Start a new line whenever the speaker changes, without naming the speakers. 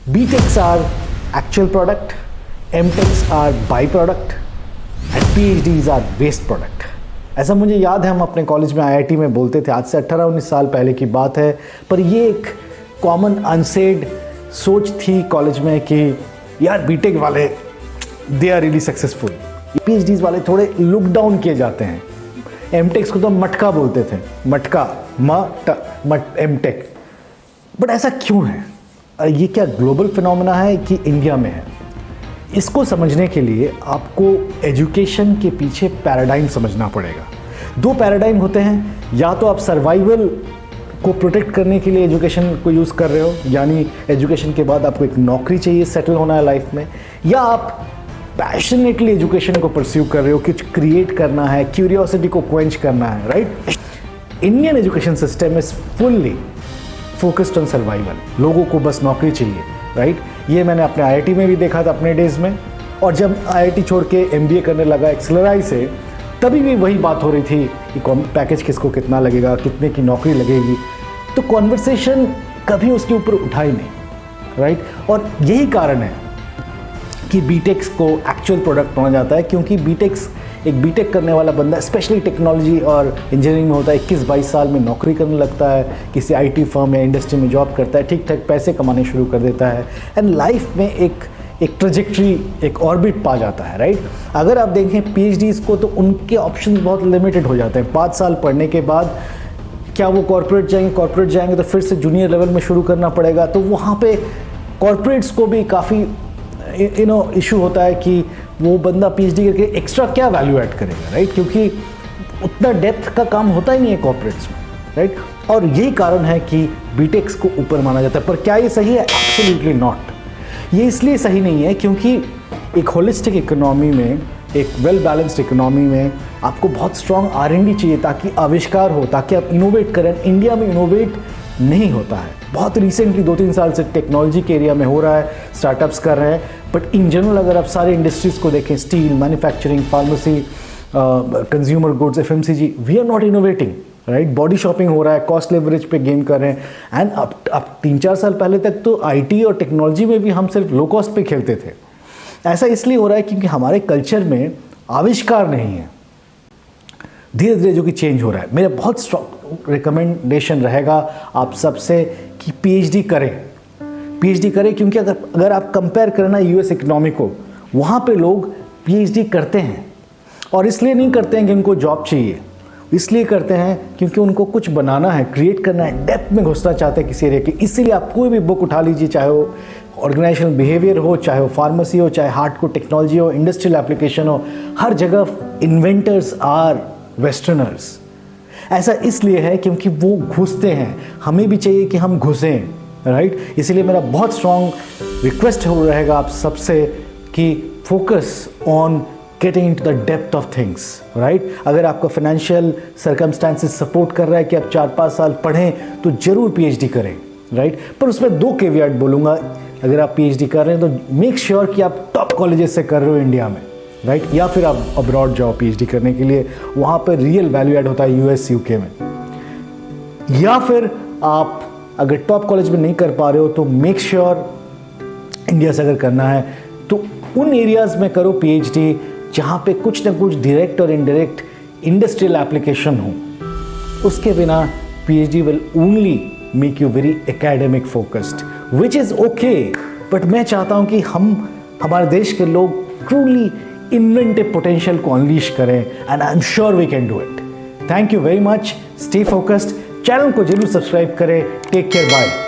BTechs are actual product, MTechs are byproduct and PhDs are waste product. ऐसा मुझे याद है हम अपने कॉलेज में IIT में बोलते थे, आज से 18-19 साल पहले की बात है, पर ये एक कॉमन अनसेड सोच थी कॉलेज में कि यार बीटेक वाले they are really successful, PhDs वाले थोड़े लुक डाउन किए जाते हैं, MTechs को तो मटका बोलते थे, मटका MTech। बट ऐसा क्यों है? ये क्या ग्लोबल फिनोमेना है कि इंडिया में है? इसको समझने के लिए आपको एजुकेशन के पीछे पैराडाइम समझना पड़ेगा। दो पैराडाइम होते हैं, या तो आप सर्वाइवल को प्रोटेक्ट करने के लिए एजुकेशन को यूज़ कर रहे हो, यानी एजुकेशन के बाद आपको एक नौकरी चाहिए, सेटल होना है लाइफ में, या आप पैशनेटली एजुकेशन को परस्यू कर रहे हो, कुछ क्रिएट करना है, क्यूरियोसिटी को क्वेंच करना है, right? Indian education system is fully focused on survival. लोगों को बस नौकरी चाहिए, राइट? ये मैंने अपने IIT में भी देखा था अपने डेज में, और जब IIT छोड़ के MBA करने लगा एक्सेलराई से, तभी भी वही बात हो रही थी कि पैकेज किसको कितना लगेगा, कितने की नौकरी लगेगी, तो कॉन्वर्सेशन कभी उसके ऊपर उठा ही नहीं, राइट? और यही कारण है कि बीटेक्स को एक्चुअल प्रोडक्ट माना जाता है, क्योंकि एक बीटेक करने वाला बंदा स्पेशली टेक्नोलॉजी और इंजीनियरिंग में होता है, 21-22 साल में नौकरी करने लगता है, किसी IT फर्म या इंडस्ट्री में जॉब करता है, ठीक ठाक पैसे कमाने शुरू कर देता है, एंड लाइफ में एक ट्रेजेक्ट्री, एक ऑर्बिट पा जाता है, राइट? अगर आप देखें PhDs को तो उनके ऑप्शंस बहुत लिमिटेड हो जाते हैं। 5 साल पढ़ने के बाद क्या वो कॉर्पोरेट जाएंगे तो फिर से जूनियर लेवल में शुरू करना पड़ेगा, तो वहाँ पे कॉर्पोरेट्स को भी काफ़ी इशू होता है कि वो बंदा PhD करके एक्स्ट्रा क्या वैल्यू ऐड करेगा, राइट? क्योंकि उतना डेप्थ का काम होता ही नहीं है कॉर्पोरेट्स में, राइट? और यही कारण है कि बीटेक्स को ऊपर माना जाता है। पर क्या ये सही है? Absolutely not. ये इसलिए सही नहीं है क्योंकि एक होलिस्टिक इकोनॉमी में, एक वेल बैलेंस्ड इकोनॉमी में आपको बहुत स्ट्रॉन्ग R&D चाहिए ताकि आविष्कार हो, ताकि आप इनोवेट करें। इंडिया में इनोवेट नहीं होता है। बहुत रिसेंटली 2-3 साल से टेक्नोलॉजी के एरिया में हो रहा है, स्टार्टअप्स कर रहे हैं, बट इन जनरल अगर आप सारे इंडस्ट्रीज़ को देखें, steel, manufacturing, pharmacy, consumer goods, FMCG, we are not innovating, right? Body shopping हो रहा है, कॉस्ट लेवरेज पे गेम कर रहे हैं। एंड अब 3-4 साल पहले तक तो IT और टेक्नोलॉजी में भी हम सिर्फ लो कॉस्ट पे खेलते थे। ऐसा इसलिए हो रहा है क्योंकि हमारे कल्चर में आविष्कार नहीं है। धीरे धीरे जो कि चेंज हो रहा है। मेरा बहुत स्ट्रॉन्ग रिकमेंडेशन रहेगा आप सबसे कि PhD करें, क्योंकि अगर आप कंपेयर करें ना US इकोनॉमी को, वहाँ पे लोग PhD करते हैं, और इसलिए नहीं करते हैं कि उनको जॉब चाहिए, इसलिए करते हैं क्योंकि उनको कुछ बनाना है, क्रिएट करना है, डेप्थ में घुसना चाहते हैं किसी एरिया की। इसीलिए आप कोई भी बुक उठा लीजिए, चाहे वो ऑर्गेनाइजेशनल बिहेवियर हो, चाहे वो फार्मेसी हो, चाहे हार्डकोर टेक्नोलॉजी हो, इंडस्ट्रियल एप्लीकेशन हो, हर जगह इन्वेंटर्स आर वेस्टर्नर्स। ऐसा इसलिए है क्योंकि वो घुसते हैं, हमें भी चाहिए कि हम घुसें, राइट? इसीलिए मेरा बहुत स्ट्रॉन्ग रिक्वेस्ट हो रहेगा आप सबसे कि focus on getting into the depth of things, right? अगर आपका फाइनेंशियल सर्कमस्टांसेस सपोर्ट कर रहा है कि आप 4-5 साल पढ़ें तो जरूर PhD करें, राइट? पर उसमें 2 केवियट बोलूँगा। अगर आप PhD कर रहे हैं तो मेक श्योर कि आप टॉप कॉलेजेस से कर रहे हो इंडिया में, राइट? या फिर आप अब्रॉड जाओ PhD करने के लिए, वहाँ पर रियल वैल्यू ऐड होता है US UK में। या फिर आप अगर टॉप कॉलेज में नहीं कर पा रहे हो तो मेक श्योर इंडिया से अगर करना है तो उन एरियाज़ में करो PhD जहाँ पे कुछ ना कुछ डायरेक्ट और इनडायरेक्ट इंडस्ट्रियल एप्लीकेशन हो। उसके बिना PhD will only make you very academic focused, which is okay. But मैं चाहता हूँ कि हमारे देश के लोग ट्रूली इन्वेंटिव पोटेंशियल को अनलीश करें, and I am sure we can do it. Thank you very much. Stay focused. Channel को जरूर सब्सक्राइब करें। Take care, bye.